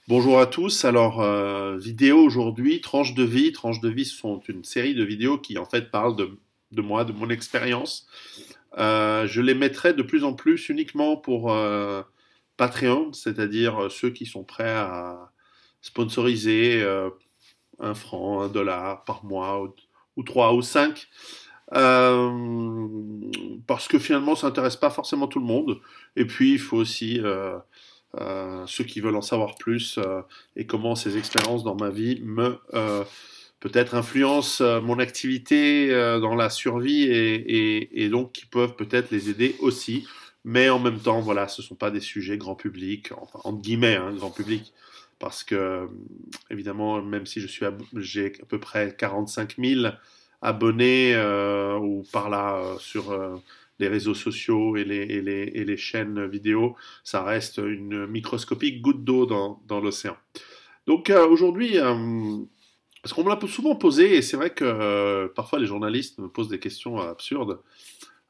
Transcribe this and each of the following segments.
Bonjour à tous. Alors, vidéo aujourd'hui, tranche de vie. Tranche de vie, ce sont une série de vidéos qui en fait parlent de moi, de mon expérience. Je les mettrai de plus en plus uniquement pour Patreon, c'est-à-dire ceux qui sont prêts à sponsoriser 1 franc, 1 dollar par mois, ou 3 ou 5. Parce que finalement, ça n'intéresse pas forcément tout le monde. Et puis, il faut aussi ceux qui veulent en savoir plus et comment ces expériences dans ma vie me peut-être influencent mon activité dans la survie et donc qui peuvent peut-être les aider aussi. Mais en même temps, voilà, ce ne sont pas des sujets grand public, enfin entre guillemets, hein, grand public, parce que évidemment, même si j'ai à peu près 45 000 abonnés ou par là sur les réseaux sociaux et les chaînes vidéo, ça reste une microscopique goutte d'eau dans l'océan. Donc aujourd'hui, parce qu'on me l'a souvent posé, et c'est vrai que parfois les journalistes me posent des questions absurdes,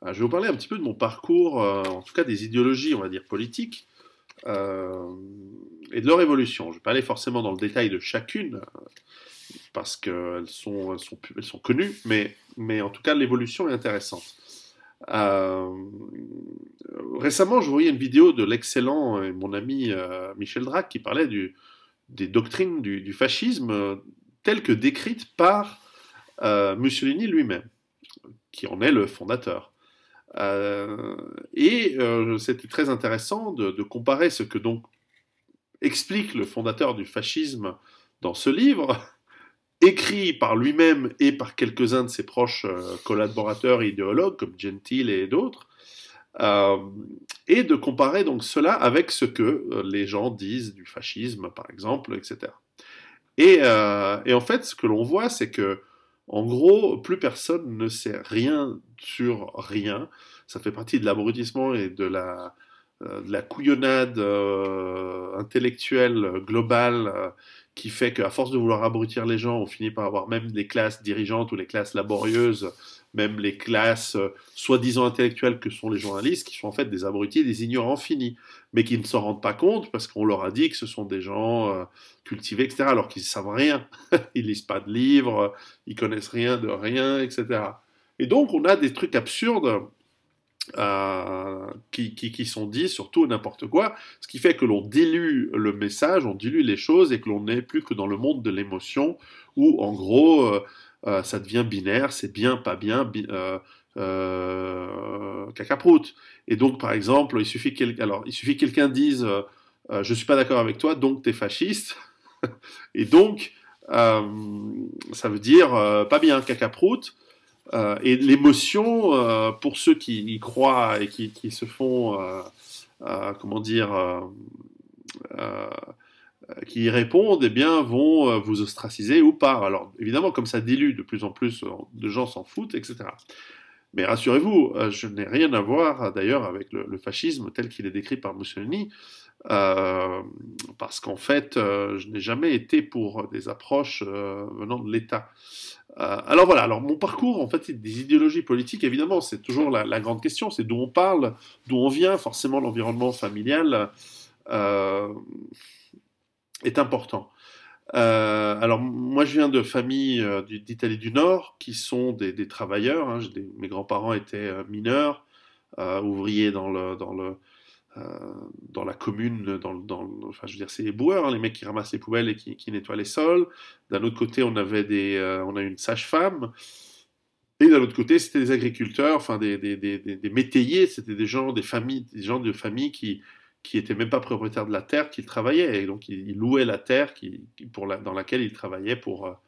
je vais vous parler un petit peu de mon parcours, en tout cas des idéologies, on va dire, politiques, euh, et de leur évolution. Je ne vais pas aller forcément dans le détail de chacune, parce qu'elles sont connues, mais en tout cas l'évolution est intéressante. Euh, Récemment, je voyais une vidéo de l'excellent mon ami Michel Drac qui parlait des doctrines du fascisme telles que décrites par Mussolini lui-même, qui en est le fondateur. C'était très intéressant de comparer ce que donc explique le fondateur du fascisme dans ce livre, écrit par lui-même et par quelques-uns de ses proches collaborateurs et idéologues, comme Gentile et d'autres, euh, et de comparer donc cela avec ce que les gens disent du fascisme, par exemple, etc. Et en fait, ce que l'on voit, c'est que, en gros, plus personne ne sait rien sur rien. Ça fait partie de l'abrutissement et de la couillonnade intellectuelle globale qui fait qu'à force de vouloir abrutir les gens, on finit par avoir même les classes dirigeantes ou les classes laborieuses, même les classes soi-disant intellectuelles que sont les journalistes, qui sont en fait des abrutis, des ignorants finis, mais qui ne s'en rendent pas compte parce qu'on leur a dit que ce sont des gens cultivés, etc., alors qu'ils ne savent rien. Ils lisent pas de livres, ils connaissent rien de rien, etc. Et donc on a des trucs absurdes qui sont dits sur tout et n'importe quoi, ce qui fait que l'on dilue le message, on dilue les choses et que l'on n'est plus que dans le monde de l'émotion où en gros ça devient binaire, c'est bien, pas bien, cacaproute. Et donc par exemple, il suffit que quelqu'un dise je suis pas d'accord avec toi, donc t'es fasciste, et donc ça veut dire pas bien, cacaproute. Et l'émotion, pour ceux qui y croient et qui se font, comment dire, euh, qui y répondent, eh bien, vont vous ostraciser ou pas. Alors, évidemment, comme ça dilue de plus en plus de gens s'en foutent, etc. Mais rassurez-vous, je n'ai rien à voir d'ailleurs avec le fascisme tel qu'il est décrit par Mussolini, euh, parce qu'en fait, je n'ai jamais été pour des approches venant de l'État. Alors voilà, alors mon parcours, en fait, c'est des idéologies politiques, évidemment, c'est toujours la grande question, c'est d'où on parle, d'où on vient, forcément l'environnement familial euh, est important. Alors moi je viens de familles d'Italie du Nord qui sont des travailleurs, hein. Mes grands-parents étaient mineurs, ouvriers euh, dans la commune, enfin je veux dire c'est les boueurs, hein, les mecs qui ramassent les poubelles et qui nettoient les sols. D'un autre côté on a une sage-femme. Et d'un autre côté, c'était des agriculteurs, enfin des métayers, c'était des gens, des familles, des gens de famille qui étaient même pas propriétaires de la terre qu'ils travaillaient, et donc ils louaient la terre dans laquelle ils travaillaient pour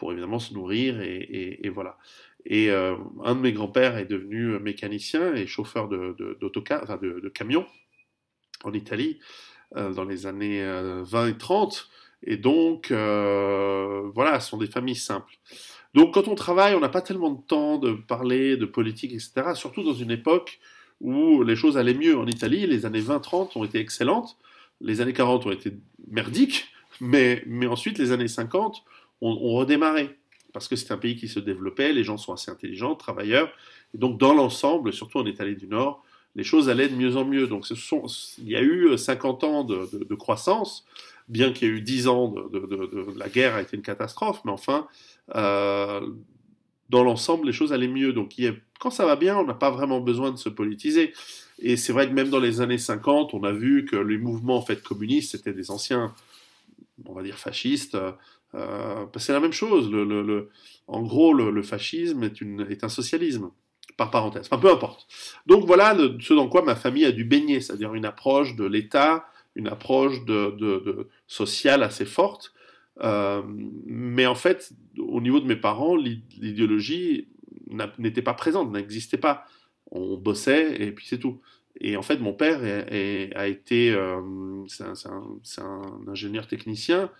évidemment se nourrir, et voilà. Et un de mes grands-pères est devenu mécanicien et chauffeur d'autocar, enfin de camion en Italie dans les années 20 et 30. Et donc, voilà, ce sont des familles simples. Donc, quand on travaille, on n'a pas tellement de temps de parler de politique, etc. Surtout dans une époque où les choses allaient mieux. En Italie, les années 20-30 ont été excellentes, les années 40 ont été merdiques, mais ensuite, les années 50 ont redémarré. Parce que c'est un pays qui se développait, les gens sont assez intelligents, travailleurs. Et donc, dans l'ensemble, surtout en Italie du Nord, les choses allaient de mieux en mieux. Donc, il y a eu 50 ans de croissance, bien qu'il y ait eu 10 ans la guerre a été une catastrophe, mais enfin, euh, dans l'ensemble, les choses allaient mieux. Donc quand ça va bien, on n'a pas vraiment besoin de se politiser. Et c'est vrai que même dans les années 50, on a vu que les mouvements en fait communistes, c'était des anciens, on va dire fascistes. C'est la même chose. En gros, le fascisme est un socialisme, par parenthèse. Enfin, peu importe. Donc voilà ce dans quoi ma famille a dû baigner, c'est-à-dire une approche de l'État, une approche sociale assez forte. Mais en fait, au niveau de mes parents, l'idéologie n'était pas présente, n'existait pas. On bossait et puis c'est tout. Et en fait, mon père a été, c'est un ingénieur technicien.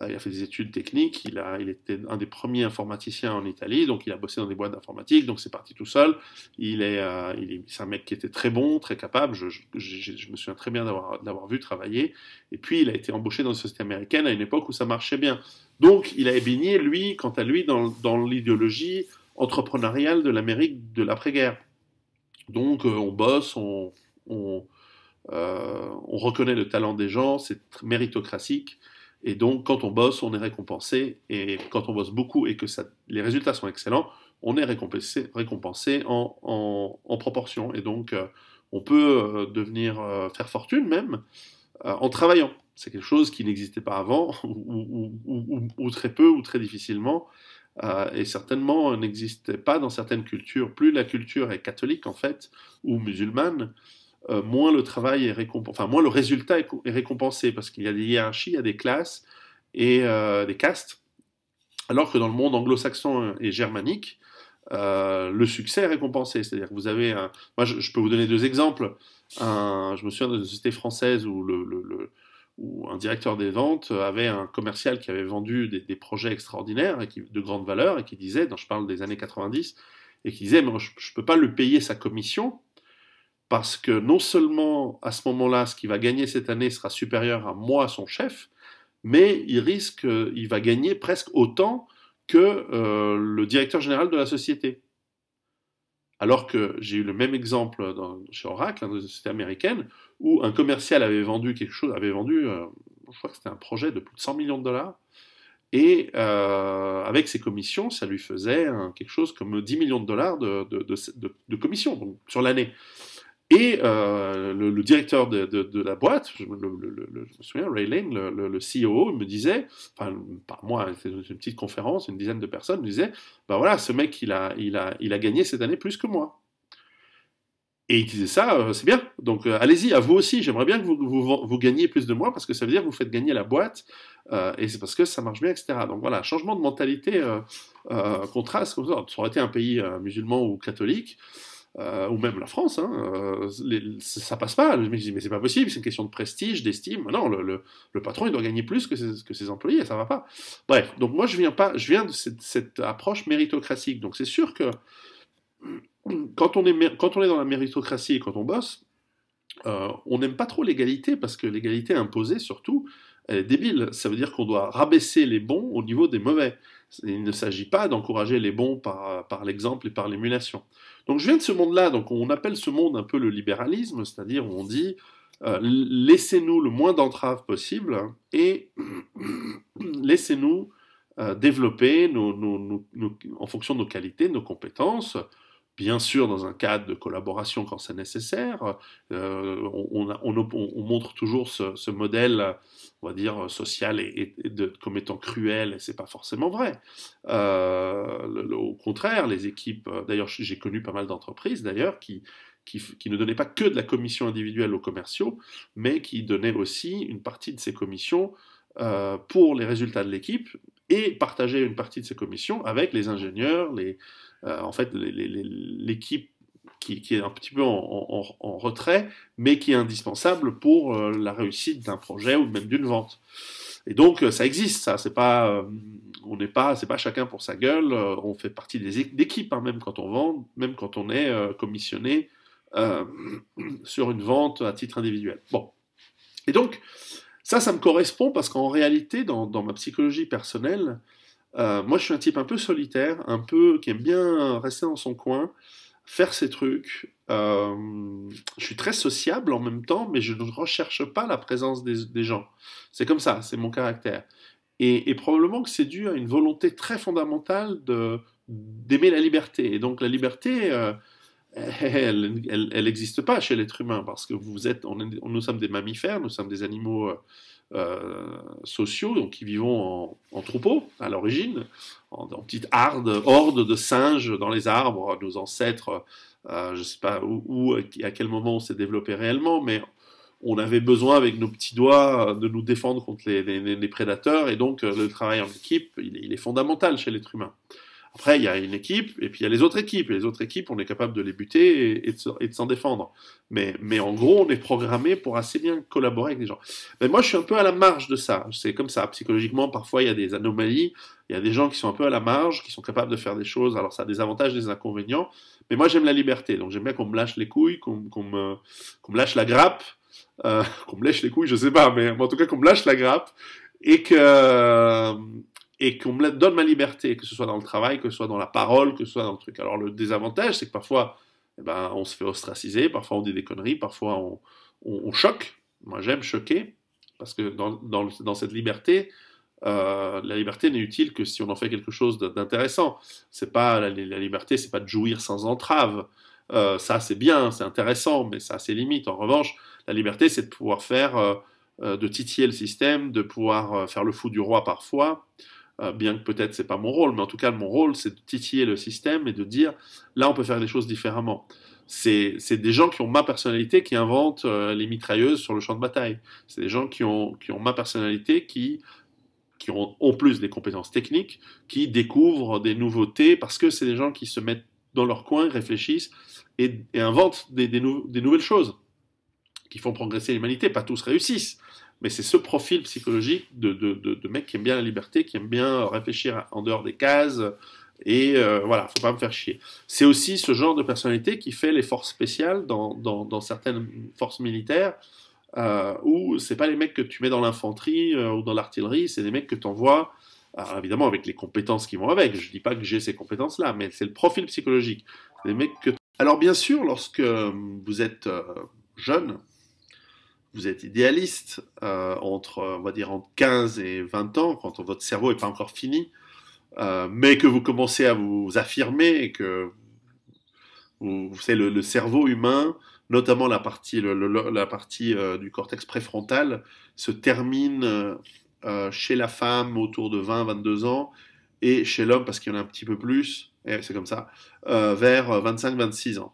Il a fait des études techniques. Il était un des premiers informaticiens en Italie, donc il a bossé dans des boîtes d'informatique. Donc c'est parti tout seul. C'est un mec qui était très bon, très capable. Je me souviens très bien d'avoir vu travailler. Et puis il a été embauché dans une société américaine à une époque où ça marchait bien. Donc il a baigné, lui, quant à lui, dans l'idéologie entrepreneuriale de l'Amérique de l'après-guerre. Donc on bosse, on reconnaît le talent des gens, c'est méritocratique. Et donc, quand on bosse, on est récompensé. Et quand on bosse beaucoup et que les résultats sont excellents, on est récompensé en proportion. Et donc, on peut faire fortune même en travaillant. C'est quelque chose qui n'existait pas avant, ou très peu, ou très difficilement. Et certainement n'existait pas dans certaines cultures. Plus la culture est catholique, en fait, ou musulmane, moins le travail est récompensé, enfin moins le résultat est récompensé parce qu'il y a des hiérarchies, il y a des classes et des castes, alors que dans le monde anglo-saxon et germanique, le succès est récompensé. C'est-à-dire que vous avez moi je peux vous donner deux exemples. Je me souviens d'une société française où un directeur des ventes avait un commercial qui avait vendu des projets extraordinaires et de grande valeur et qui disait, je parle des années 90, et qui disait, mais je ne peux pas lui payer sa commission parce que non seulement à ce moment-là, ce qu'il va gagner cette année sera supérieur à moi, son chef, mais il va gagner presque autant que le directeur général de la société. Alors que j'ai eu le même exemple chez Oracle, dans une société américaine, où un commercial avait vendu je crois que c'était un projet de plus de 100 millions de dollars, et avec ses commissions, ça lui faisait quelque chose comme 10 millions de dollars de commissions donc, sur l'année. Et le directeur de la boîte, je me souviens, Ray Lane, le CEO, il me disait, enfin, pas moi, c'était une petite conférence, une dizaine de personnes, me disait, ben voilà, ce mec, il a gagné cette année plus que moi. Et il disait ça, c'est bien, donc allez-y, à vous aussi, j'aimerais bien que vous gagniez plus de moi, parce que ça veut dire que vous faites gagner la boîte, et c'est parce que ça marche bien, etc. Donc voilà, changement de mentalité, contraste, comme ça aurait été un pays musulman ou catholique, ou même la France, ça passe pas. Le mec dit, mais c'est pas possible, c'est une question de prestige, d'estime. Non, le patron, il doit gagner plus que ses employés, ça va pas. Bref, donc moi, je viens de cette approche méritocratique. Donc c'est sûr que quand on est dans la méritocratie et quand on bosse, on n'aime pas trop l'égalité, parce que l'égalité imposée, surtout, elle est débile. Ça veut dire qu'on doit rabaisser les bons au niveau des mauvais. Il ne s'agit pas d'encourager les bons par l'exemple et par l'émulation. Donc je viens de ce monde-là, donc on appelle ce monde un peu le libéralisme, c'est-à-dire où on dit laissez-nous le moins d'entraves possible et laissez-nous développer en fonction de nos qualités, de nos compétences, bien sûr dans un cadre de collaboration quand c'est nécessaire. On montre toujours ce modèle, on va dire, social comme étant cruel, et c'est pas forcément vrai. Au contraire, les équipes, d'ailleurs j'ai connu pas mal d'entreprises d'ailleurs qui ne donnaient pas que de la commission individuelle aux commerciaux, mais qui donnaient aussi une partie de ces commissions pour les résultats de l'équipe, et partageaient une partie de ces commissions avec les ingénieurs, en fait, l'équipe qui est un petit peu en retrait, mais qui est indispensable pour la réussite d'un projet ou même d'une vente. Et donc, ça existe, ça. C'est pas chacun pour sa gueule. On fait partie d'équipes, même quand on vend, même quand on est commissionné sur une vente à titre individuel. Bon. Et donc, ça me correspond parce qu'en réalité, dans ma psychologie personnelle, moi, je suis un type un peu solitaire, qui aime bien rester dans son coin, faire ces trucs. Je suis très sociable en même temps, mais je ne recherche pas la présence des gens. C'est comme ça, c'est mon caractère. Et probablement que c'est dû à une volonté très fondamentale d'aimer la liberté. Et donc la liberté, elle n'existe pas chez l'être humain parce que nous sommes des mammifères, nous sommes des animaux sociaux, donc qui vivons en troupeau à l'origine, en petites hordes de singes dans les arbres. Nos ancêtres, je ne sais pas à quel moment on s'est développé réellement, mais on avait besoin avec nos petits doigts de nous défendre contre les prédateurs, et donc le travail en équipe, il est fondamental chez l'être humain. Après, il y a une équipe, et puis il y a les autres équipes. Et les autres équipes, on est capable de les buter et de s'en défendre. Mais en gros, on est programmé pour assez bien collaborer avec les gens. Mais moi, je suis un peu à la marge de ça. C'est comme ça. Psychologiquement, parfois, il y a des anomalies. Il y a des gens qui sont un peu à la marge, qui sont capables de faire des choses. Alors, ça a des avantages, des inconvénients. Mais moi, j'aime la liberté. Donc, j'aime bien qu'on me lâche les couilles, qu'on me lâche la grappe, qu'on me lèche les couilles, je sais pas, mais en tout cas, qu'on me lâche la grappe. Et que, et qu'on me donne ma liberté, que ce soit dans le travail, que ce soit dans la parole, que ce soit dans le truc. Alors le désavantage, c'est que parfois, eh ben, on se fait ostraciser, parfois on dit des conneries, parfois on choque. Moi j'aime choquer, parce que dans cette liberté, la liberté n'est utile que si on en fait quelque chose d'intéressant. C'est pas la liberté, c'est pas de jouir sans entrave. Ça c'est bien, c'est intéressant, mais ça a ses limites. En revanche, la liberté, c'est de pouvoir de titiller le système, de pouvoir faire le fou du roi parfois, bien que peut-être c'est pas mon rôle, mais en tout cas mon rôle c'est de titiller le système et de dire là on peut faire les choses différemment. C'est des gens qui ont ma personnalité qui inventent les mitrailleuses sur le champ de bataille. C'est des gens qui ont ma personnalité qui ont en plus des compétences techniques, qui découvrent des nouveautés parce que c'est des gens qui se mettent dans leur coin, réfléchissent et inventent des nouvelles choses qui font progresser l'humanité. Pas tous réussissent, mais c'est ce profil psychologique de mecs qui aiment bien la liberté, qui aiment bien réfléchir en dehors des cases, et voilà, faut pas me faire chier. C'est aussi ce genre de personnalité qui fait les forces spéciales dans certaines forces militaires, où c'est pas les mecs que tu mets dans l'infanterie ou dans l'artillerie, c'est des mecs que tu envoies, évidemment avec les compétences qui vont avec. Je dis pas que j'ai ces compétences-là, mais c'est le profil psychologique. C'est des mecs que... Alors bien sûr, lorsque vous êtes jeune, vous êtes idéaliste, on va dire entre 15 et 20 ans, quand votre cerveau n'est pas encore fini, mais que vous commencez à vous affirmer et que vous savez, le cerveau humain, notamment la partie du cortex préfrontal, se termine chez la femme autour de 20-22 ans, et chez l'homme, parce qu'il y en a un petit peu plus, et c'est comme ça, vers 25-26 ans.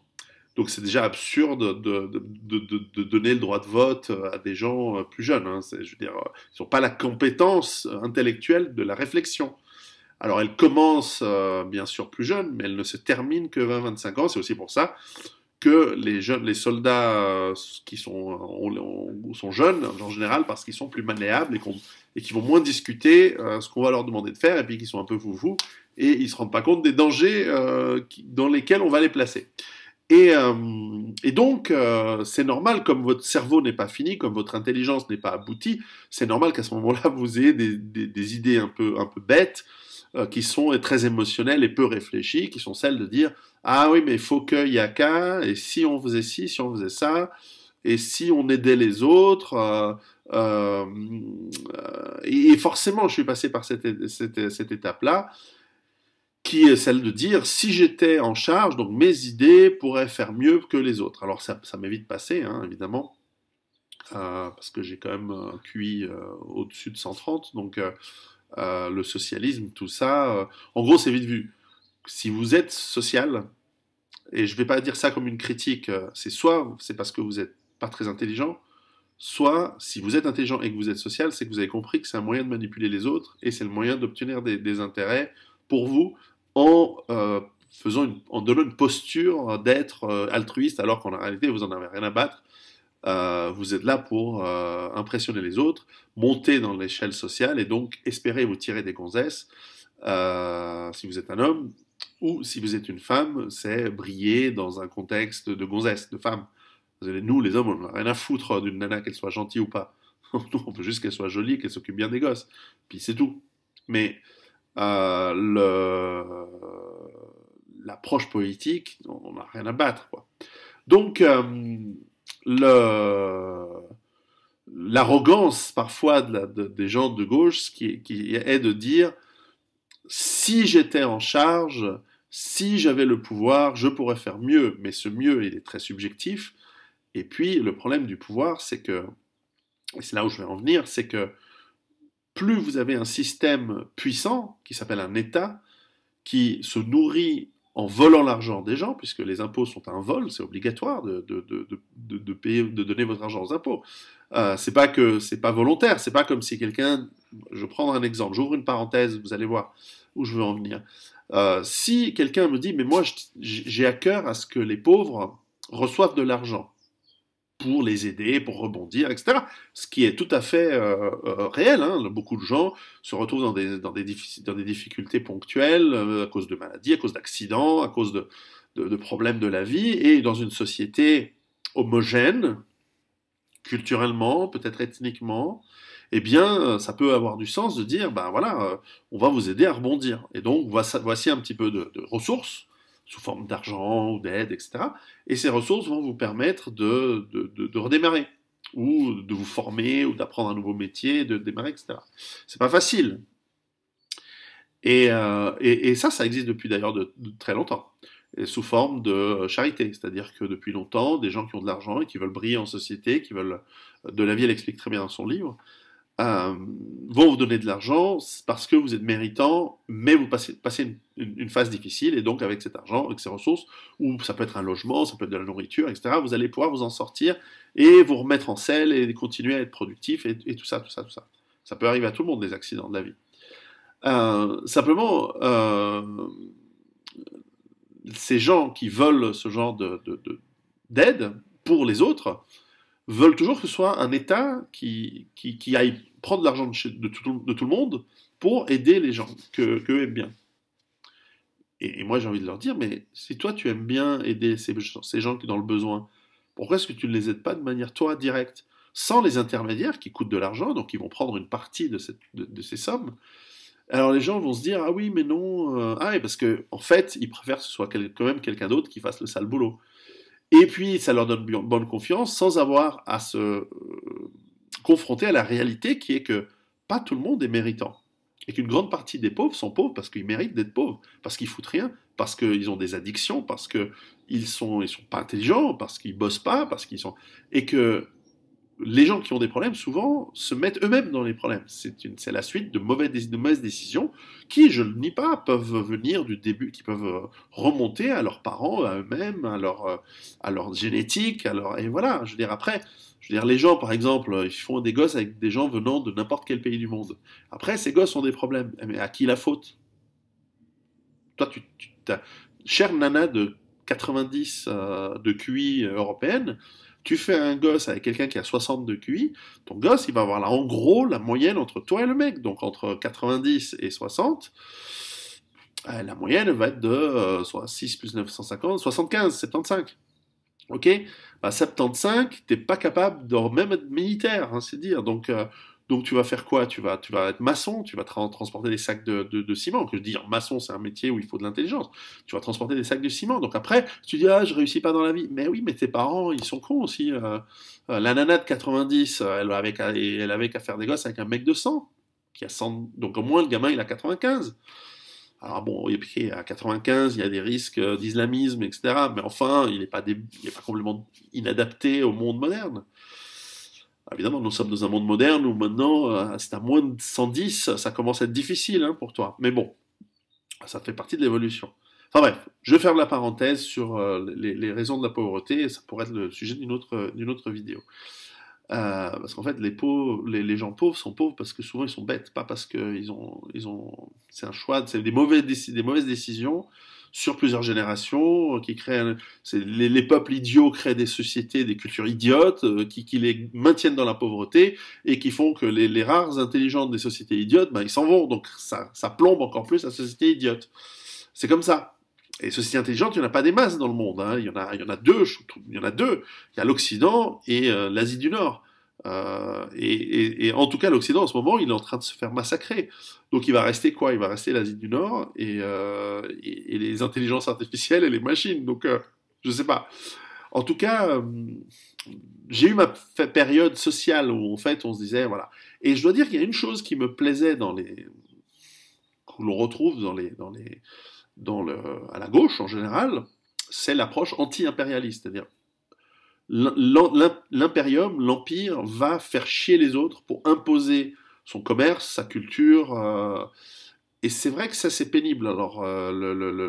Donc c'est déjà absurde de donner le droit de vote à des gens plus jeunes. Hein. Je veux dire, ils n'ont pas la compétence intellectuelle de la réflexion. Alors elle commence bien sûr plus jeune, mais elle ne se termine que 20-25 ans. C'est aussi pour ça que les soldats qui sont jeunes en général parce qu'ils sont plus malléables et qui vont moins discuter ce qu'on va leur demander de faire, et puis qu'ils sont un peu foufous et ils se rendent pas compte des dangers dans lesquels on va les placer. Et donc, c'est normal, comme votre cerveau n'est pas fini, comme votre intelligence n'est pas aboutie, c'est normal qu'à ce moment-là, vous ayez des idées un peu bêtes, qui sont très émotionnelles et peu réfléchies, qui sont celles de dire ah oui, mais il faut qu'il y a qu'à, et si on faisait ci, si on faisait ça, et si on aidait les autres. Et forcément, je suis passé par cette étape-là, qui est celle de dire si j'étais en charge, donc mes idées pourraient faire mieux que les autres. Alors ça m'est vite passé, hein, évidemment, parce que j'ai quand même un QI au-dessus de 130, donc le socialisme, tout ça, en gros c'est vite vu. Si vous êtes social, et je ne vais pas dire ça comme une critique, c'est parce que vous n'êtes pas très intelligent, soit si vous êtes intelligent et que vous êtes social, c'est que vous avez compris que c'est un moyen de manipuler les autres, et c'est le moyen d'obtenir des intérêts pour vous en donnant une posture d'être altruiste, alors qu'en réalité vous en avez rien à battre. Vous êtes là pour impressionner les autres, monter dans l'échelle sociale et donc espérer vous tirer des gonzesses. Si vous êtes un homme, ou si vous êtes une femme, c'est briller dans un contexte de gonzesse, de femme. Nous, les hommes, on n'a rien à foutre d'une nana, qu'elle soit gentille ou pas. On veut juste qu'elle soit jolie, qu'elle s'occupe bien des gosses. Puis c'est tout. Mais l'approche politique, on n'a rien à battre, quoi. Donc, l'arrogance parfois des gens de gauche qui est de dire si j'étais en charge, si j'avais le pouvoir, je pourrais faire mieux, mais ce mieux il est très subjectif. Et puis le problème du pouvoir, c'est que, et c'est là où je vais en venir, c'est que plus vous avez un système puissant qui s'appelle un État, qui se nourrit en volant l'argent des gens, puisque les impôts sont un vol, c'est obligatoire de payer, de donner votre argent aux impôts. C'est pas que c'est pas volontaire, c'est pas comme si quelqu'un, je vais prendre un exemple, j'ouvre une parenthèse, vous allez voir où je veux en venir. Si quelqu'un me dit, mais moi j'ai à cœur à ce que les pauvres reçoivent de l'argent pour les aider, pour rebondir, etc. Ce qui est tout à fait réel. Hein. Beaucoup de gens se retrouvent dans des difficultés ponctuelles à cause de maladies, à cause d'accidents, à cause de problèmes de la vie, et dans une société homogène, culturellement, peut-être ethniquement, eh bien, ça peut avoir du sens de dire, ben voilà, on va vous aider à rebondir. Et donc, voici un petit peu de ressources, sous forme d'argent ou d'aide, etc. Et ces ressources vont vous permettre de redémarrer, ou de vous former, ou d'apprendre un nouveau métier, de démarrer, etc. C'est pas facile. Et ça existe depuis d'ailleurs de très longtemps, et sous forme de charité. C'est-à-dire que depuis longtemps, des gens qui ont de l'argent et qui veulent briller en société, qui veulent de la vie, elle explique très bien dans son livre, vont vous donner de l'argent parce que vous êtes méritant, mais vous passez une phase difficile, et donc avec cet argent, avec ces ressources, ou ça peut être un logement, ça peut être de la nourriture, etc., vous allez pouvoir vous en sortir et vous remettre en selle et continuer à être productif, et tout ça, tout ça, tout ça. Ça peut arriver à tout le monde, des accidents de la vie. Simplement, ces gens qui veulent ce genre d'aide pour les autres veulent toujours que ce soit un État qui aille prendre l'argent de tout le monde pour aider les gens qu'eux aiment bien. Et moi j'ai envie de leur dire, mais si toi tu aimes bien aider ces gens qui sont dans le besoin, pourquoi est-ce que tu ne les aides pas de manière toi directe, sans les intermédiaires qui coûtent de l'argent, donc ils vont prendre une partie de ces sommes. Alors les gens vont se dire, ah oui mais non, ah oui, parce que en fait ils préfèrent que ce soit quand même quelqu'un d'autre qui fasse le sale boulot. Et puis, ça leur donne bonne confiance sans avoir à se confronter à la réalité qui est que pas tout le monde est méritant. Et qu'une grande partie des pauvres sont pauvres parce qu'ils méritent d'être pauvres, parce qu'ils foutent rien, parce qu'ils ont des addictions, parce qu'ils sont pas intelligents, parce qu'ils bossent pas, parce qu'ils sont... Et que les gens qui ont des problèmes, souvent, se mettent eux-mêmes dans les problèmes. C'est la suite de mauvaises décisions qui, je ne le nie pas, peuvent venir du début, qui peuvent remonter à leurs parents, à eux-mêmes, à leur génétique, et voilà, je veux dire, après, les gens, par exemple, ils font des gosses avec des gens venant de n'importe quel pays du monde. Après, ces gosses ont des problèmes. Mais à qui la faute? Toi, chère nana de 90 de QI européenne, tu fais un gosse avec quelqu'un qui a 60 de QI, ton gosse, il va avoir là, en gros la moyenne entre toi et le mec. Donc entre 90 et 60, la moyenne va être de 6 plus 950, 75, 75. Ok, bah, 75, t'es pas capable de même être militaire, hein, c'est dire. Donc tu vas faire quoi? Tu vas être maçon, tu vas transporter des sacs de ciment. Que je dis, maçon, c'est un métier où il faut de l'intelligence. Tu vas transporter des sacs de ciment. Donc après, tu dis, ah, je réussis pas dans la vie. Mais oui, mais tes parents, ils sont cons aussi. La nana de 90, elle avait qu'à faire des gosses avec un mec de 100, qui a 100. Donc au moins, le gamin, il a 95. Alors bon, et puis à 95, il y a des risques d'islamisme, etc. Mais enfin, il n'est pas complètement inadapté au monde moderne. Évidemment, nous sommes dans un monde moderne où maintenant, c'est à moins de 110, ça commence à être difficile hein, pour toi. Mais bon, ça fait partie de l'évolution. Enfin bref, je ferme la parenthèse sur les raisons de la pauvreté, et ça pourrait être le sujet d'une autre vidéo. Parce qu'en fait, les gens pauvres sont pauvres parce que souvent ils sont bêtes, pas parce que c'est un choix, c'est des mauvaises décisions sur plusieurs générations qui créent, les peuples idiots créent des sociétés, des cultures idiotes qui les maintiennent dans la pauvreté et qui font que les rares intelligents des sociétés idiotes, ben, ils s'en vont, donc ça plombe encore plus la société idiote. C'est comme ça. Et sociétés intelligentes, il n'y en a pas des masses dans le monde. Hein. Il y en a deux. Il y a l'Occident et l'Asie du Nord. Et en tout cas, l'Occident, en ce moment, il est en train de se faire massacrer. Donc il va rester quoi? Il va rester l'Asie du Nord et les intelligences artificielles et les machines. Donc je sais pas. En tout cas, j'ai eu ma période sociale où en fait on se disait voilà. Et je dois dire qu'il y a une chose qui me plaisait que l'on retrouve à la gauche en général, c'est l'approche anti-impérialiste, c'est-à-dire l'impérium, l'empire, va faire chier les autres pour imposer son commerce, sa culture. Et c'est vrai que ça, c'est pénible. Alors,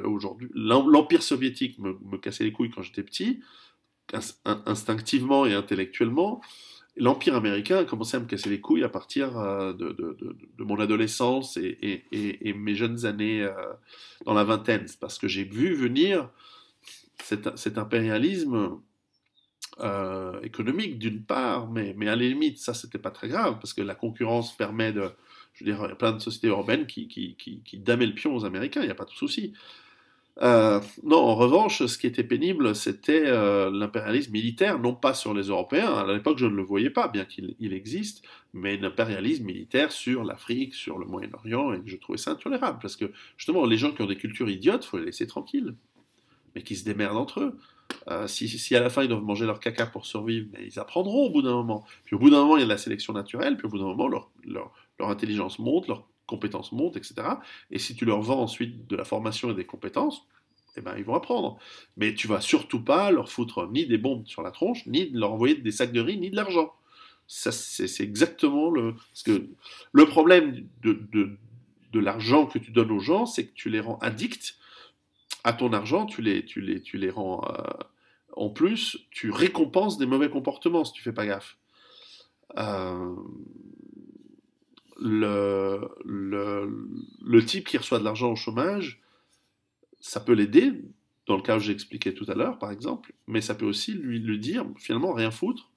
aujourd'hui, l'Empire soviétique me cassait les couilles quand j'étais petit, instinctivement et intellectuellement. L'Empire américain a commencé à me casser les couilles à partir de mon adolescence et mes jeunes années dans la vingtaine, parce que j'ai vu venir cet impérialisme économique d'une part, mais à la limite, ça c'était pas très grave, parce que la concurrence permet de. Je veux dire, il y a plein de sociétés urbaines qui damaient le pion aux Américains, il n'y a pas de souci. Non, en revanche, ce qui était pénible, c'était l'impérialisme militaire, non pas sur les Européens. À l'époque, je ne le voyais pas, bien qu'il existe, mais l'impérialisme militaire sur l'Afrique, sur le Moyen-Orient, et je trouvais ça intolérable, parce que justement, les gens qui ont des cultures idiotes, faut les laisser tranquilles, mais qui se démerdent entre eux. Si à la fin ils doivent manger leur caca pour survivre, mais ils apprendront au bout d'un moment. Puis au bout d'un moment, il y a de la sélection naturelle, puis au bout d'un moment, leur intelligence monte, leurs compétences montent, etc. Et si tu leur vends ensuite de la formation et des compétences, eh ben, ils vont apprendre. Mais tu vas surtout pas leur foutre ni des bombes sur la tronche, ni leur envoyer des sacs de riz, ni de l'argent. Ça, c'est exactement le. Parce que le problème de l'argent que tu donnes aux gens, c'est que tu les rends addicts à ton argent, tu les rends. En plus, tu récompenses des mauvais comportements si tu fais pas gaffe. Euh, le type qui reçoit de l'argent au chômage, ça peut l'aider, dans le cas que j'ai expliqué tout à l'heure, par exemple, mais ça peut aussi lui dire, finalement, rien foutre,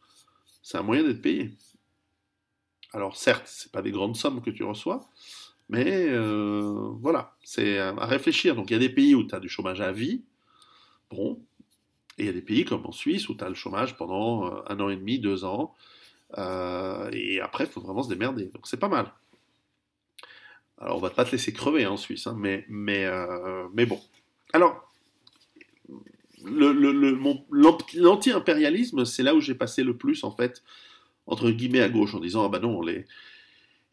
c'est un moyen d'être payé. Alors certes, c'est pas des grandes sommes que tu reçois, mais voilà, c'est à réfléchir. Donc il y a des pays où tu as du chômage à vie, bon, et il y a des pays comme en Suisse où tu as le chômage pendant 1 an et demi, 2 ans, et après il faut vraiment se démerder. Donc c'est pas mal. Alors on va pas te laisser crever hein, en Suisse, hein, mais bon. Alors, l'anti-impérialisme, c'est là où j'ai passé le plus, en fait, entre guillemets à gauche, en disant, ah bah non, les.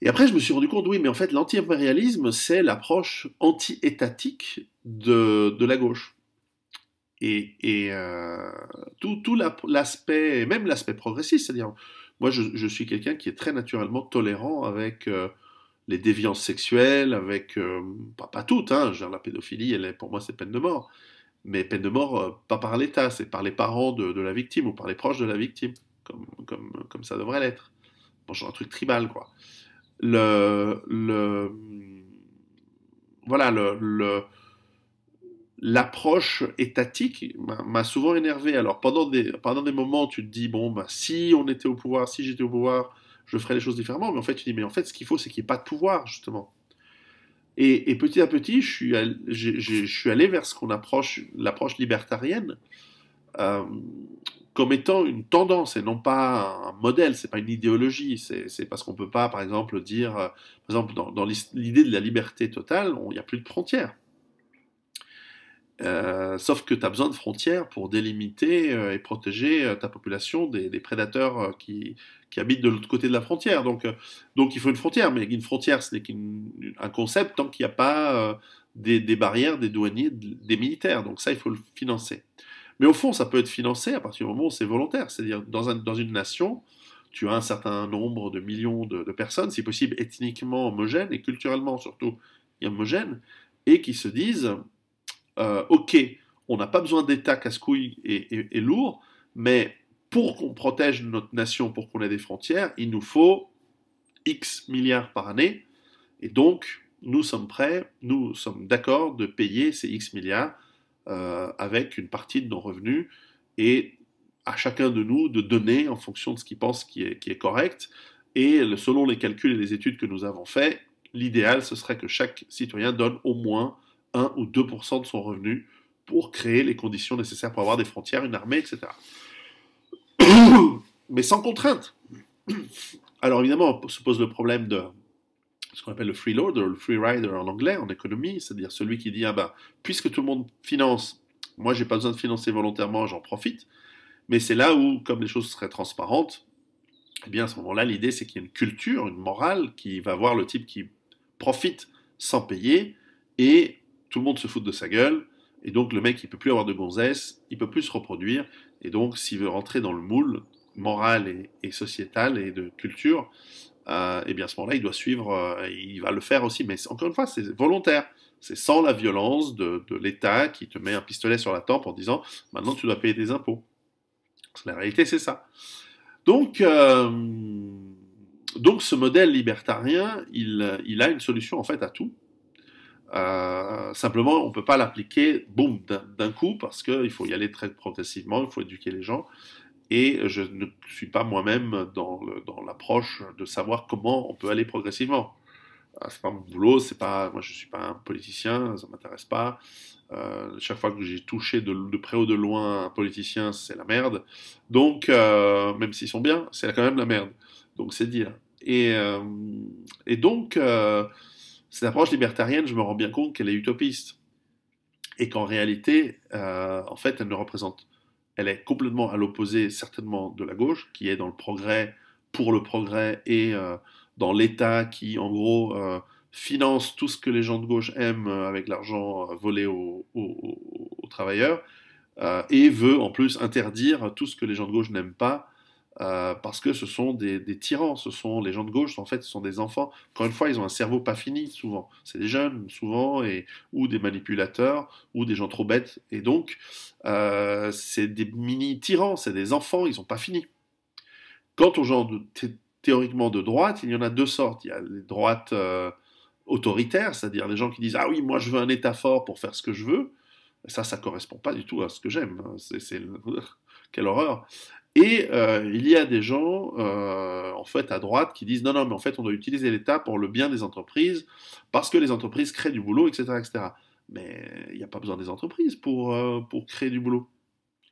Et après, je me suis rendu compte, oui, mais en fait, l'anti-impérialisme, c'est l'approche anti-étatique de la gauche. Et tout l'aspect, même l'aspect progressiste, c'est-à-dire, moi, je suis quelqu'un qui est très naturellement tolérant avec les déviances sexuelles, avec, pas toutes, hein, genre la pédophilie, pour moi, c'est peine de mort. Mais peine de mort, pas par l'État, c'est par les parents de la victime ou par les proches de la victime, comme ça devrait l'être. Bon, genre un truc tribal, quoi. Le, le, voilà, l'approche étatique m'a souvent énervé. Alors, pendant des moments, tu te dis, bon, bah, si on était au pouvoir, si j'étais au pouvoir, je ferais les choses différemment. Mais en fait, tu dis, mais en fait, ce qu'il faut, c'est qu'il n'y ait pas de pouvoir, justement. Et petit à petit, je suis allé vers ce qu'on approche, l'approche libertarienne, euh, comme étant une tendance et non pas un modèle, c'est pas une idéologie, c'est parce qu'on peut pas, par exemple, dire, par exemple, dans l'idée de la liberté totale, il n'y a plus de frontières. Sauf que tu as besoin de frontières pour délimiter et protéger ta population des prédateurs qui habitent de l'autre côté de la frontière. Donc il faut une frontière, mais une frontière, ce n'est qu'un concept tant qu'il n'y a pas des barrières, des douaniers, des militaires. Donc ça, il faut le financer. Mais au fond, ça peut être financé à partir du moment où c'est volontaire. C'est-à-dire, dans une nation, tu as un certain nombre de millions de personnes, si possible ethniquement homogènes et culturellement surtout homogènes, et qui se disent ok, on n'a pas besoin d'État casse-couille et lourd, mais pour qu'on protège notre nation, pour qu'on ait des frontières, il nous faut X milliards par année, et donc nous sommes prêts, nous sommes d'accord de payer ces X milliards avec une partie de nos revenus, et à chacun de nous de donner en fonction de ce qu'il pense qui est correct, et selon les calculs et les études que nous avons faits, l'idéal ce serait que chaque citoyen donne au moins 1 ou 2% de son revenu pour créer les conditions nécessaires pour avoir des frontières, une armée, etc. Mais sans contrainte. Alors évidemment, se pose le problème de ce qu'on appelle le freeloader, le freerider en anglais, en économie, c'est-à-dire celui qui dit, ah ben, puisque tout le monde finance, moi j'ai pas besoin de financer volontairement, j'en profite. Mais c'est là où, comme les choses seraient transparentes, eh bien à ce moment-là, l'idée c'est qu'il y a une culture, une morale qui va voir le type qui profite sans payer et tout le monde se fout de sa gueule. Et donc le mec il peut plus avoir de gonzesse, il peut plus se reproduire. Et donc s'il veut rentrer dans le moule moral et sociétal et de culture, et bien à ce moment-là, il doit suivre, il va le faire aussi, mais encore une fois, c'est volontaire. C'est sans la violence de l'État qui te met un pistolet sur la tempe en disant maintenant tu dois payer des impôts. La réalité, c'est ça. Donc, donc ce modèle libertarien, il a une solution en fait à tout. Simplement, on ne peut pas l'appliquer, boum, d'un coup, parce qu'il faut y aller très progressivement, il faut éduquer les gens. Et je ne suis pas moi-même dans l'approche de savoir comment on peut aller progressivement. C'est pas mon boulot, c'est pas, moi je suis pas un politicien, ça m'intéresse pas. Chaque fois que j'ai touché de près ou de loin un politicien, c'est la merde. Donc, même s'ils sont bien, c'est quand même la merde. Donc c'est dire. Et donc, cette approche libertarienne, je me rends bien compte qu'elle est utopiste. Et qu'en réalité, en fait, elle ne représente, elle est complètement à l'opposé, certainement, de la gauche, qui est dans le progrès, pour le progrès, et dans l'État qui, en gros, finance tout ce que les gens de gauche aiment avec l'argent volé aux travailleurs, et veut en plus interdire tout ce que les gens de gauche n'aiment pas, parce que ce sont des tyrans, ce sont les gens de gauche, en fait, ce sont des enfants. Encore une fois, ils ont un cerveau pas fini, souvent. C'est des jeunes, souvent, ou des manipulateurs, ou des gens trop bêtes. Et donc, c'est des mini-tyrans, c'est des enfants, ils sont pas finis. Quant aux gens théoriquement de droite, il y en a deux sortes. Il y a les droites autoritaires, c'est-à-dire les gens qui disent «Ah oui, moi je veux un État fort pour faire ce que je veux». Ça correspond pas du tout à ce que j'aime. Quelle horreur. Et il y a des gens, en fait, à droite, qui disent non, non, mais en fait, on doit utiliser l'État pour le bien des entreprises, parce que les entreprises créent du boulot, etc., etc. Mais il n'y a pas besoin des entreprises pour créer du boulot.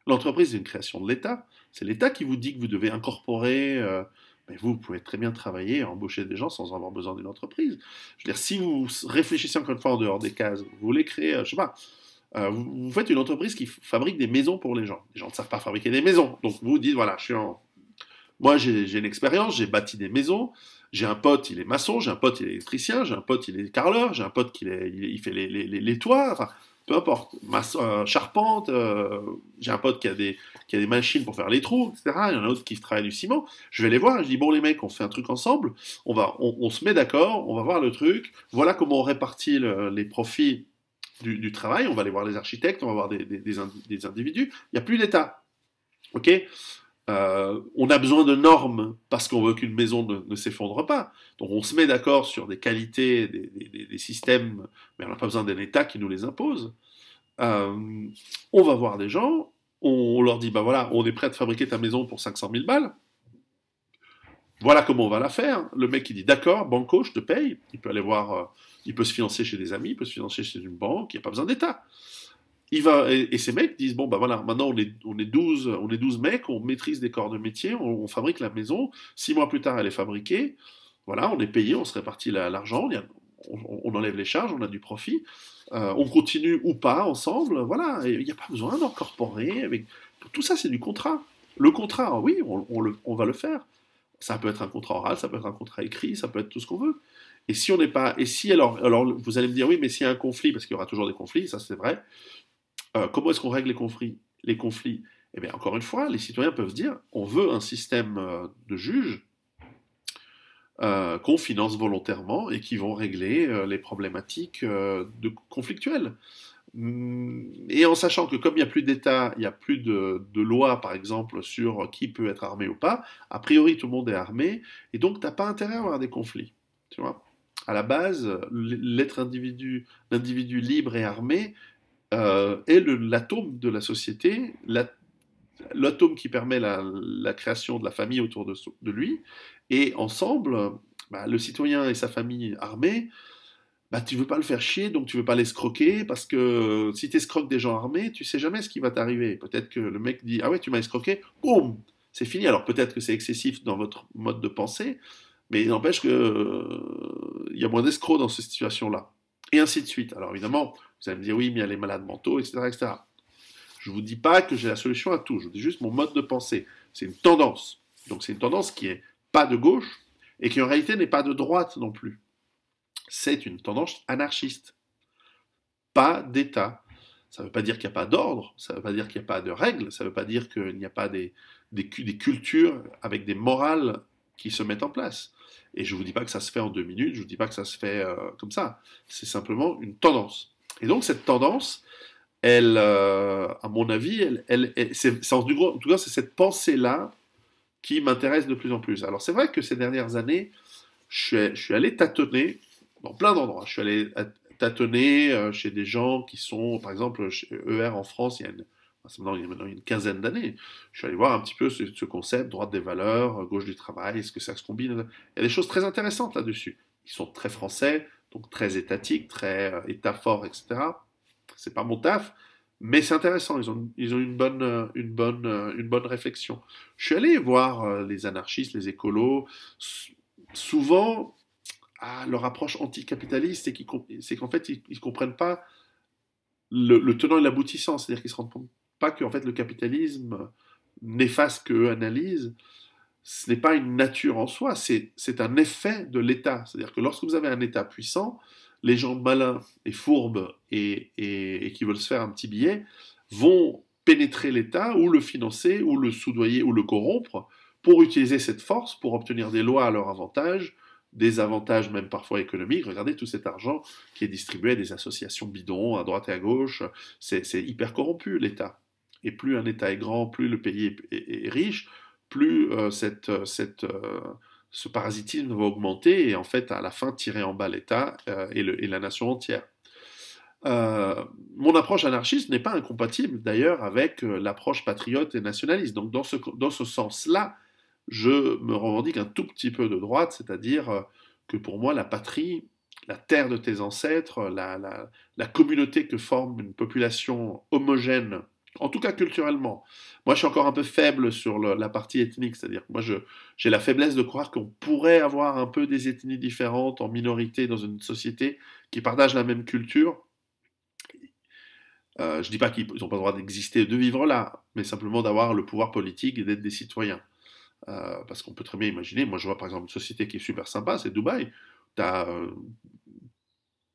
L'entreprise, c'est une création de l'État. C'est l'État qui vous dit que vous devez incorporer. Mais vous pouvez très bien travailler et embaucher des gens sans avoir besoin d'une entreprise. Je veux dire, si vous réfléchissez encore une fois en dehors des cases, vous voulez créer, je sais pas, vous faites une entreprise qui fabrique des maisons pour les gens. Les gens ne savent pas fabriquer des maisons. Donc vous dites, voilà, moi j'ai une expérience, j'ai bâti des maisons, j'ai un pote, il est maçon, j'ai un pote, il est électricien, j'ai un pote, il est carreleur, j'ai un pote il fait les toits, enfin, peu importe, charpente, j'ai un pote qui a des machines pour faire les trous, etc. Il y en a un autre qui travaille du ciment. Je vais les voir et je dis, bon les mecs, on fait un truc ensemble, on se met d'accord, on va voir le truc, voilà comment on répartit les profits du travail, on va aller voir les architectes, on va voir des individus, il n'y a plus d'État. Ok, on a besoin de normes parce qu'on veut qu'une maison ne s'effondre pas. Donc on se met d'accord sur des qualités, des systèmes, mais on n'a pas besoin d'un État qui nous les impose. On va voir des gens, on leur dit, bah voilà, on est prêt à te fabriquer ta maison pour 500 000 balles. Voilà comment on va la faire. Le mec il dit d'accord, banco, je te paye. Il peut aller voir, il peut se financer chez des amis, il peut se financer chez une banque, il n'y a pas besoin d'État. Et ces mecs disent bon bah voilà, maintenant on est 12 mecs, on maîtrise des corps de métier, on fabrique la maison. 6 mois plus tard, elle est fabriquée. Voilà, on est payé, on se répartit l'argent, on enlève les charges, on a du profit. On continue ou pas ensemble. Voilà, il n'y a pas besoin d'incorporer. Tout ça, c'est du contrat. Le contrat, oui, on va le faire. Ça peut être un contrat oral, ça peut être un contrat écrit, ça peut être tout ce qu'on veut. Et si on n'est pas, et si alors vous allez me dire oui, mais s'il y a un conflit, parce qu'il y aura toujours des conflits, ça c'est vrai. Comment est-ce qu'on règle les conflits? Les conflits, eh bien encore une fois, les citoyens peuvent se dire, on veut un système de juges qu'on finance volontairement et qui vont régler les problématiques conflictuelles. Et en sachant que comme il n'y a plus d'État, il n'y a plus de loi, par exemple, sur qui peut être armé ou pas, a priori tout le monde est armé, et donc tu n'as pas intérêt à avoir des conflits. Tu vois, à la base, l'individu libre et armé est l'atome de la société, l'atome qui permet la création de la famille autour de lui, et ensemble, bah, le citoyen et sa famille armée, bah, tu veux pas le faire chier, donc tu veux pas l'escroquer, parce que si tu escroques des gens armés, tu sais jamais ce qui va t'arriver. Peut-être que le mec dit, ah ouais, tu m'as escroqué, boum, c'est fini. Alors peut-être que c'est excessif dans votre mode de pensée, mais il n'empêche que il y a moins d'escrocs dans ces situations-là. Et ainsi de suite. Alors évidemment, vous allez me dire oui, mais il y a les malades mentaux, etc., etc. Je ne vous dis pas que j'ai la solution à tout, je vous dis juste mon mode de pensée. C'est une tendance. Donc c'est une tendance qui est pas de gauche et qui en réalité n'est pas de droite non plus. C'est une tendance anarchiste. Pas d'État. Ça ne veut pas dire qu'il n'y a pas d'ordre, ça ne veut pas dire qu'il n'y a pas de règles, ça ne veut pas dire qu'il n'y a pas des cultures avec des morales qui se mettent en place. Et je ne vous dis pas que ça se fait en 2 minutes, je ne vous dis pas que ça se fait comme ça. C'est simplement une tendance. Et donc cette tendance, elle, à mon avis, en tout cas, c'est cette pensée-là qui m'intéresse de plus en plus. Alors c'est vrai que ces dernières années, je suis allé tâtonner dans plein d'endroits. Je suis allé tâtonner chez des gens qui sont, par exemple, chez ER en France, il y a maintenant une quinzaine d'années. Je suis allé voir un petit peu ce concept, droite des valeurs, gauche du travail, est-ce que ça se combine? Il y a des choses très intéressantes là-dessus. Ils sont très français, donc très étatiques, très état fort, etc. C'est pas mon taf, mais c'est intéressant. Ils ont une bonne réflexion. Je suis allé voir les anarchistes, les écolos. Souvent, leur approche anticapitaliste, c'est qu'en fait, ils ne comprennent pas le tenant et l'aboutissant. C'est-à-dire qu'ils ne se rendent compte pas que en fait, le capitalisme, néfaste qu'eux analysent, ce n'est pas une nature en soi, c'est un effet de l'État. C'est-à-dire que lorsque vous avez un État puissant, les gens malins et fourbes et qui veulent se faire un petit billet vont pénétrer l'État ou le financer ou le soudoyer ou le corrompre pour utiliser cette force pour obtenir des lois à leur avantage, des avantages même parfois économiques. Regardez tout cet argent qui est distribué à des associations bidons à droite et à gauche. C'est hyper corrompu l'État. Et plus un État est grand, plus le pays est riche, plus ce parasitisme va augmenter et en fait à la fin tirer en bas l'État et la nation entière. Mon approche anarchiste n'est pas incompatible d'ailleurs avec l'approche patriote et nationaliste. Donc dans ce sens-là, je me revendique un tout petit peu de droite, c'est-à-dire que pour moi la patrie, la terre de tes ancêtres, la communauté que forme une population homogène, en tout cas culturellement. Moi, je suis encore un peu faible sur la partie ethnique, c'est-à-dire que moi, j'ai la faiblesse de croire qu'on pourrait avoir un peu des ethnies différentes en minorité dans une société qui partage la même culture. Je dis pas qu'ils n'ont pas le droit d'exister et de vivre là, mais simplement d'avoir le pouvoir politique et d'être des citoyens. Parce qu'on peut très bien imaginer, moi je vois par exemple une société qui est super sympa, c'est Dubaï. Tu as,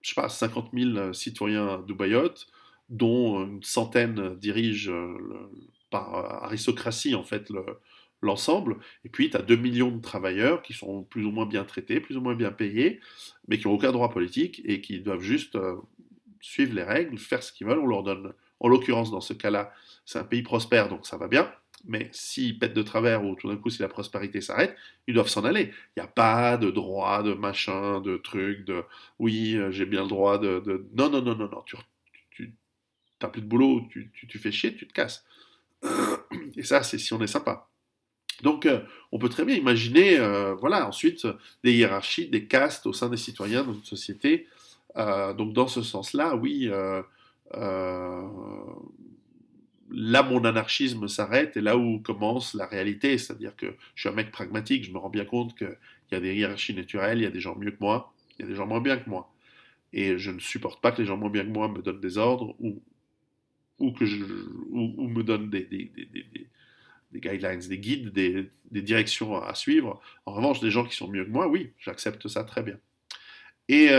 je sais pas, 50 000 citoyens dubaïotes, dont une centaine dirigent par aristocratie en fait l'ensemble. Et puis tu as 2 millions de travailleurs qui sont plus ou moins bien traités, plus ou moins bien payés, mais qui n'ont aucun droit politique et qui doivent juste suivre les règles, faire ce qu'ils veulent. On leur donne, en l'occurrence dans ce cas-là, c'est un pays prospère, donc ça va bien. Mais s'ils pètent de travers ou tout d'un coup si la prospérité s'arrête, ils doivent s'en aller. Il n'y a pas de droit, de machin, de truc, de oui, j'ai bien le droit Non, non, non, non, non. Tu n'as plus de boulot, tu fais chier, tu te casses. Et ça, c'est si on est sympa. Donc, on peut très bien imaginer, voilà, ensuite, des hiérarchies, des castes au sein des citoyens dans une société. Donc, dans ce sens-là, oui, là, mon anarchisme s'arrête et là où commence la réalité, c'est-à-dire que je suis un mec pragmatique, je me rends bien compte qu'il y a des hiérarchies naturelles, il y a des gens mieux que moi, il y a des gens moins bien que moi. Et je ne supporte pas que les gens moins bien que moi me donnent des ordres ou, que je, ou me donnent des guidelines, des guides, des directions à suivre. En revanche, des gens qui sont mieux que moi, oui, j'accepte ça très bien. Et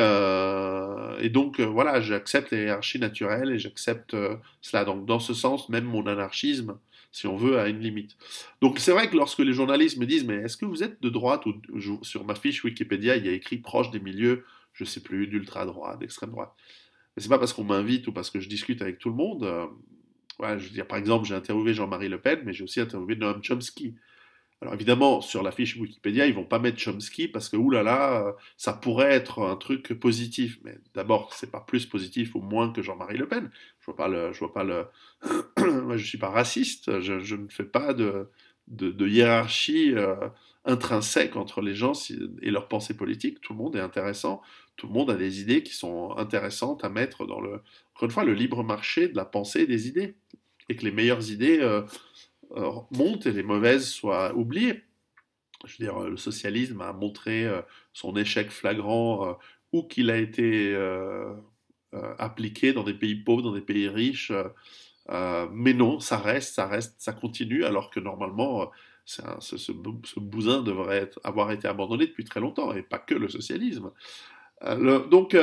donc, voilà, j'accepte les hiérarchies naturelles et j'accepte cela. Donc, dans ce sens, même mon anarchisme, si on veut, a une limite. Donc, c'est vrai que lorsque les journalistes me disent, mais est-ce que vous êtes de droite ou sur ma fiche Wikipédia, il y a écrit proche des milieux, je sais plus, d'ultra-droite, d'extrême droite. Mais c'est pas parce qu'on m'invite ou parce que je discute avec tout le monde. Ouais, je veux dire, par exemple, j'ai interviewé Jean-Marie Le Pen, mais j'ai aussi interviewé Noam Chomsky. Alors évidemment, sur la fiche Wikipédia, ils vont pas mettre Chomsky parce que oulala, ça pourrait être un truc positif. Mais d'abord, c'est pas plus positif ou moins que Jean-Marie Le Pen. Je vois pas le. Moi, je suis pas raciste. Je ne fais pas de hiérarchie intrinsèque entre les gens et leurs pensées politiques. Tout le monde est intéressant. Tout le monde a des idées qui sont intéressantes à mettre dans encore une fois, le libre marché de la pensée et des idées. Et que les meilleures idées montent et les mauvaises soient oubliées. Je veux dire, le socialisme a montré son échec flagrant où qu'il a été appliqué dans des pays pauvres, dans des pays riches. Mais non, ça continue, alors que normalement, ce bousin devrait avoir été abandonné depuis très longtemps, et pas que le socialisme. Donc,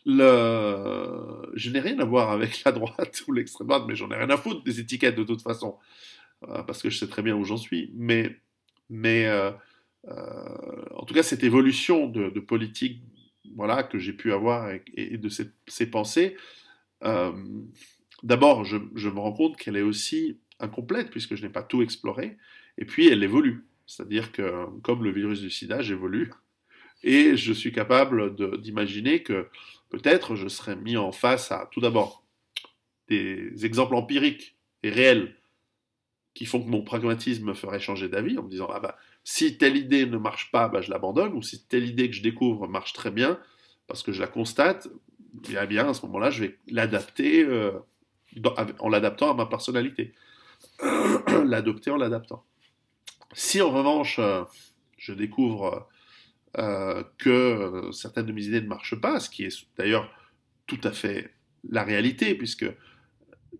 je n'ai rien à voir avec la droite ou l'extrême droite, mais j'en ai rien à foutre des étiquettes de toute façon, parce que je sais très bien où j'en suis. En tout cas, cette évolution de politique, voilà, que j'ai pu avoir et de ces pensées, euh, d'abord, je me rends compte qu'elle est aussi incomplète puisque je n'ai pas tout exploré, et puis elle évolue. C'est-à-dire que, comme le virus du sida, j'évolue, et je suis capable d'imaginer que peut-être je serais mis en face à, tout d'abord, des exemples empiriques et réels qui font que mon pragmatisme me ferait changer d'avis en me disant, ah bah, si telle idée ne marche pas, bah, je l'abandonne, ou si telle idée que je découvre marche très bien, parce que je la constate, eh bien à ce moment-là, je vais l'adapter en l'adaptant à ma personnalité. L'adopter en l'adaptant. Si en revanche, je découvre que certaines de mes idées ne marchent pas, ce qui est d'ailleurs tout à fait la réalité, puisque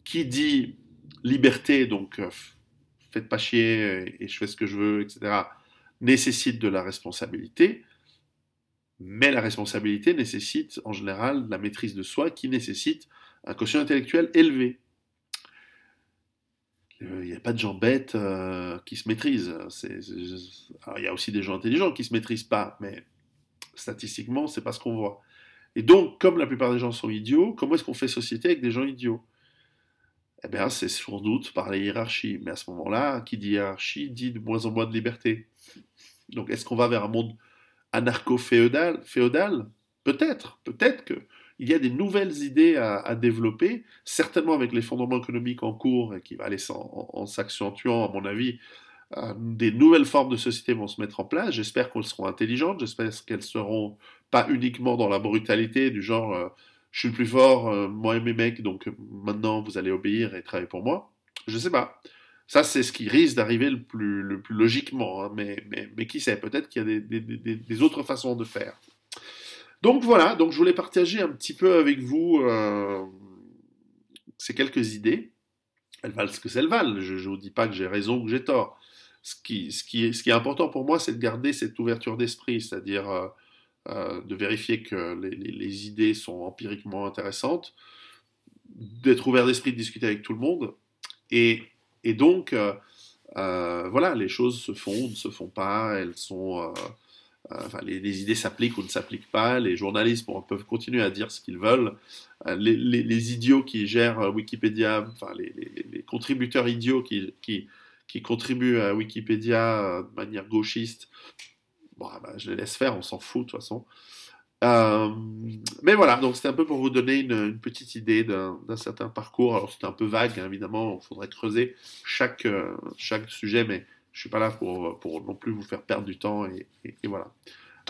qui dit liberté, donc faites pas chier et je fais ce que je veux, etc., nécessite de la responsabilité, mais la responsabilité nécessite en général la maîtrise de soi qui nécessite un quotient intellectuel élevé. Il n'y a pas de gens bêtes qui se maîtrisent. Alors, il y a aussi des gens intelligents qui ne se maîtrisent pas, mais statistiquement, c'est pas ce qu'on voit. Et donc, comme la plupart des gens sont idiots, comment est-ce qu'on fait société avec des gens idiots? Eh bien, c'est sans doute par les hiérarchies. Mais à ce moment-là, qui dit hiérarchie dit de moins en moins de liberté. Donc, est-ce qu'on va vers un monde anarcho-féodal? Peut-être, peut-être que il y a des nouvelles idées à développer, certainement avec les fondements économiques en cours et qui va aller en s'accentuant, à mon avis, des nouvelles formes de société vont se mettre en place. J'espère qu'elles seront intelligentes, j'espère qu'elles seront pas uniquement dans la brutalité du genre je suis le plus fort, moi et mes mecs, donc maintenant vous allez obéir et travailler pour moi. Je sais pas. Ça, c'est ce qui risque d'arriver le plus logiquement, hein, mais qui sait, peut-être qu'il y a des autres façons de faire. Donc voilà, donc je voulais partager un petit peu avec vous ces quelques idées. Elles valent ce que elles valent. Je ne vous dis pas que j'ai raison ou que j'ai tort. Ce qui est important pour moi, c'est de garder cette ouverture d'esprit, c'est-à-dire de vérifier que les idées sont empiriquement intéressantes, d'être ouvert d'esprit, de discuter avec tout le monde, et, et donc, voilà, les choses se font, ne se font pas, elles sont, enfin, les idées s'appliquent ou ne s'appliquent pas, les journalistes peuvent continuer à dire ce qu'ils veulent, les idiots qui gèrent Wikipédia, enfin, les contributeurs idiots qui contribuent à Wikipédia de manière gauchiste, bon, bah, je les laisse faire, on s'en fout de toute façon. Euh, mais voilà, donc c'était un peu pour vous donner une petite idée d'un certain parcours. Alors c'était un peu vague, hein, évidemment, il faudrait creuser chaque sujet, mais je suis pas là pour non plus vous faire perdre du temps. Et voilà.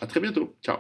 À très bientôt. Ciao.